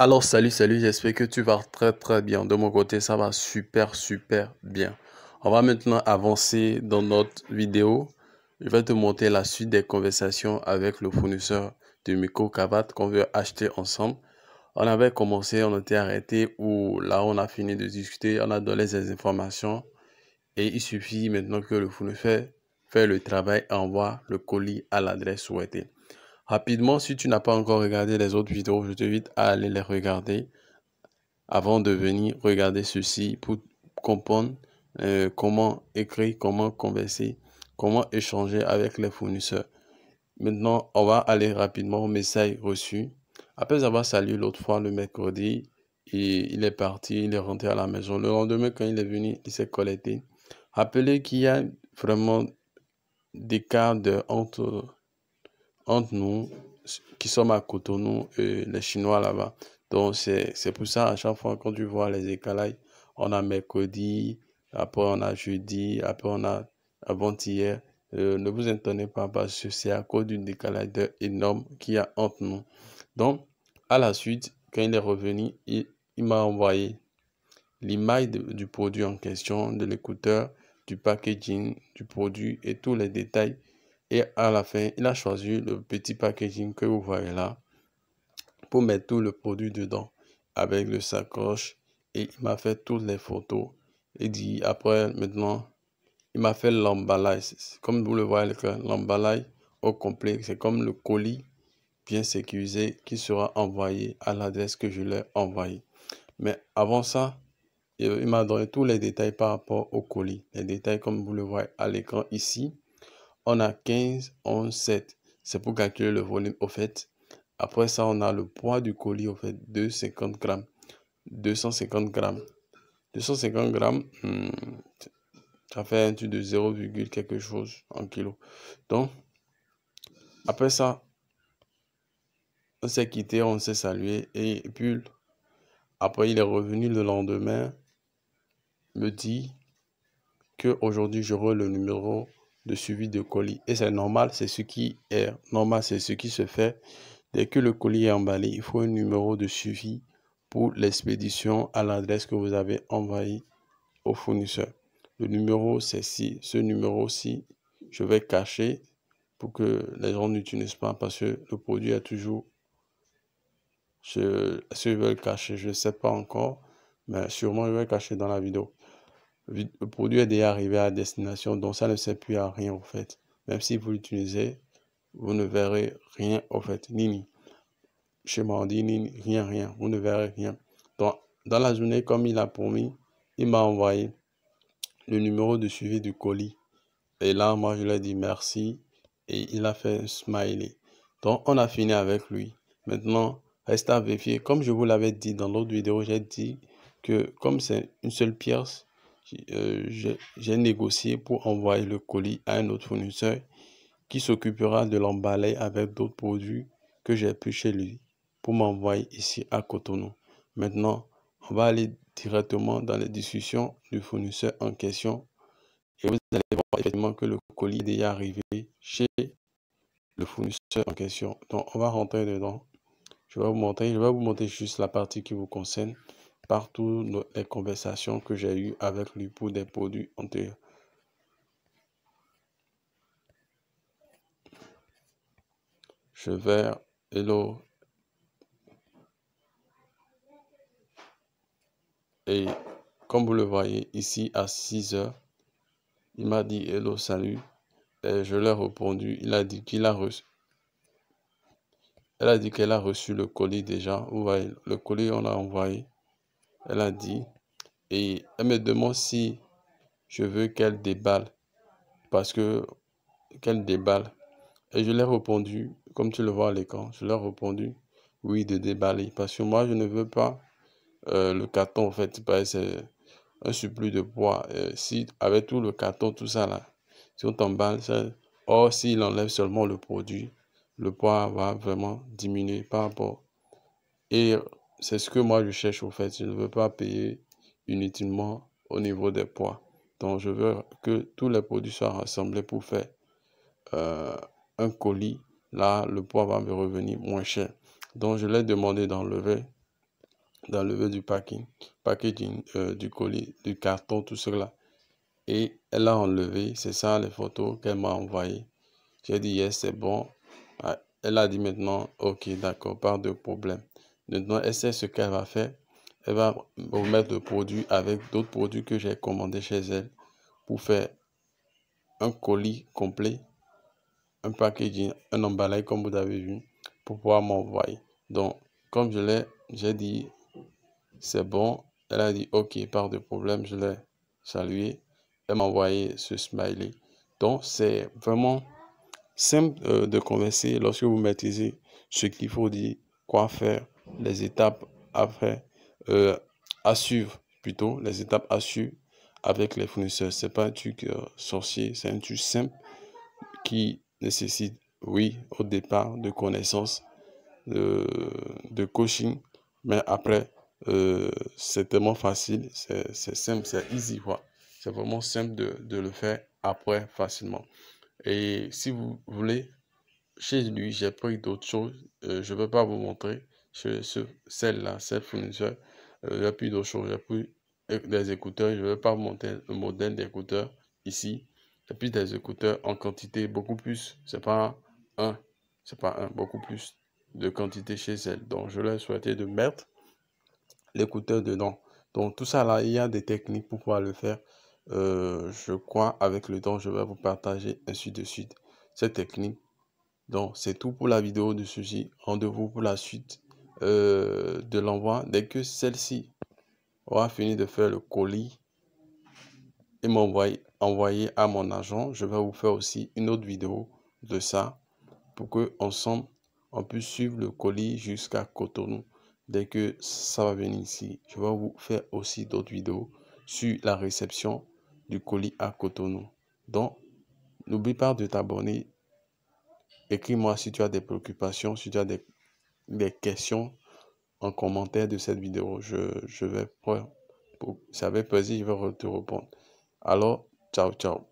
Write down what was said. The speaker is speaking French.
Alors salut, j'espère que tu vas très bien. De mon côté, ça va super bien. On va maintenant avancer dans notre vidéo. Je vais te montrer la suite des conversations avec le fournisseur de micro-cravates qu'on veut acheter ensemble. On avait commencé, on était arrêté où là on a fini de discuter, on a donné des informations et il suffit maintenant que le fournisseur fait le travail et envoie le colis à l'adresse souhaitée. Rapidement, si tu n'as pas encore regardé les autres vidéos, je t'invite à aller les regarder avant de venir regarder ceci pour comprendre comment écrire, comment converser, comment échanger avec les fournisseurs. Maintenant, on va aller rapidement au message reçu. Après avoir salué l'autre fois le mercredi, et il est parti, il est rentré à la maison. Le lendemain, quand il est venu, il s'est connecté. Rappelez qu'il y a vraiment des cas entre nous qui sommes à Cotonou et les Chinois là-bas. Donc, c'est pour ça, à chaque fois, quand tu vois les écalages, on a mercredi, après on a jeudi, après on a avant-hier. Ne vous étonnez pas parce que c'est à cause du décalage énorme qu'il y a entre nous. Donc, à la suite, quand il est revenu, il m'a envoyé l'image du produit en question, de l'écouteur, du packaging, du produit et tous les détails. Et à la fin, il a choisi le petit packaging que vous voyez là pour mettre tout le produit dedans avec le sacoche. Et il m'a fait toutes les photos. Et dit après, maintenant, il m'a fait l'emballage. Comme vous le voyez, l'emballage au complet, c'est comme le colis bien sécurisé qui sera envoyé à l'adresse que je l'ai envoyé. Mais avant ça, il m'a donné tous les détails par rapport au colis. Les détails comme vous le voyez à l'écran ici. On a 15, 11, 7. C'est pour calculer le volume au fait. Après ça, on a le poids du colis au fait, 250 grammes. 250 grammes. 250 grammes, ça fait un truc de 0, quelque chose en kilo. Donc, après ça, on s'est quitté, on s'est salué. Et puis, après, il est revenu le lendemain, me dit qu'aujourd'hui, j'aurai le numéro de suivi de colis. Et c'est normal, c'est ce qui est normal, c'est ce qui se fait. Dès que le colis est emballé, il faut un numéro de suivi pour l'expédition à l'adresse que vous avez envoyée au fournisseur. Le numéro, c'est ci. Ce numéro-ci, je vais cacher pour que les gens n'utilisent pas parce que le produit est toujours... Si je vais le cacher, je ne sais pas encore, mais sûrement je vais le cacher dans la vidéo. Le produit est déjà arrivé à destination, donc ça ne sert plus à rien au fait. Même si vous l'utilisez, vous ne verrez rien au fait, ni chez Mardi, ni rien, vous ne verrez rien. Donc, dans la journée, comme il a promis, il m'a envoyé le numéro de suivi du colis. Et là, moi, je lui ai dit merci et il a fait un smiley. Donc, on a fini avec lui. Maintenant, reste à vérifier. Comme je vous l'avais dit dans l'autre vidéo, j'ai dit que comme c'est une seule pièce, j'ai négocié pour envoyer le colis à un autre fournisseur qui s'occupera de l'emballer avec d'autres produits que j'ai pris chez lui pour m'envoyer ici à Cotonou. Maintenant, on va aller directement dans les discussions du fournisseur en question et vous allez voir effectivement que le colis est déjà arrivé chez le fournisseur en question. Donc, on va rentrer dedans. Je vais vous montrer juste la partie qui vous concerne par toutes les conversations que j'ai eues avec lui pour des produits antérieurs. Je vais, hello. Et comme vous le voyez ici à 6 heures, il m'a dit hello, salut. Et je lui ai répondu, il a dit qu'il a reçu. Elle a dit qu'elle a reçu le colis déjà. Vous voyez, le colis on l'a envoyé. Elle a dit. Et elle me demande si je veux qu'elle déballe. Parce que qu'elle déballe. Et je lui ai répondu, comme tu le vois à l'écran, je lui ai répondu oui de déballer. Parce que moi je ne veux pas le carton en fait. C'est un surplus de poids. Si avec tout le carton, tout ça là, si on t'emballe, or s'il enlève seulement le produit, le poids va vraiment diminuer par rapport. Et c'est ce que moi je cherche au fait. Je ne veux pas payer inutilement au niveau des poids. Donc je veux que tous les produits soient rassemblés pour faire un colis. Là, le poids va me revenir moins cher. Donc je l'ai demandé d'enlever d'enlever du packaging, du colis, du carton, tout cela. Et elle a enlevé, c'est ça les photos qu'elle m'a envoyées. J'ai dit yes, c'est bon. Ah, elle a dit maintenant, ok, d'accord, pas de problème. Maintenant, elle sait ce qu'elle va faire. Elle va remettre le produit avec d'autres produits que j'ai commandés chez elle pour faire un colis complet, un packaging, un emballage comme vous avez vu, pour pouvoir m'envoyer. Donc, comme j'ai dit, c'est bon. Elle a dit ok, pas de problème, je l'ai salué. Elle m'a envoyé ce smiley. Donc, c'est vraiment simple de converser lorsque vous maîtrisez ce qu'il faut dire, quoi faire, les étapes à faire, à suivre plutôt, les étapes à suivre avec les fournisseurs. C'est pas un truc sorcier, c'est un truc simple qui nécessite, oui, au départ, de connaissances, de coaching, mais après, c'est tellement facile, c'est simple, c'est easy, quoi. C'est vraiment simple de le faire après facilement. Et si vous voulez, chez lui, j'ai pris d'autres choses. Je ne vais pas vous montrer. Celle-là, cette fournisseur, j'ai pris d'autres choses. J'ai pris des écouteurs. Je ne vais pas vous montrer le modèle d'écouteurs ici. J'ai pris des écouteurs en quantité beaucoup plus. C'est pas un, beaucoup plus de quantité chez elle. Donc, je leur ai souhaité de mettre l'écouteur dedans. Donc, tout ça là, il y a des techniques pour pouvoir le faire. Je crois avec le temps, je vais vous partager ainsi de suite cette technique. Donc, c'est tout pour la vidéo de ceci. Rendez-vous pour la suite de l'envoi. Dès que celle-ci aura fini de faire le colis et envoyer à mon agent, je vais vous faire aussi une autre vidéo de ça pour que ensemble on puisse suivre le colis jusqu'à Cotonou. Dès que ça va venir ici, je vais vous faire aussi d'autres vidéos sur la réception du colis à Cotonou. Donc, n'oublie pas de t'abonner. Écris-moi si tu as des préoccupations, si tu as des questions en commentaire de cette vidéo. C'est avec plaisir, je vais te répondre. Alors, ciao, ciao.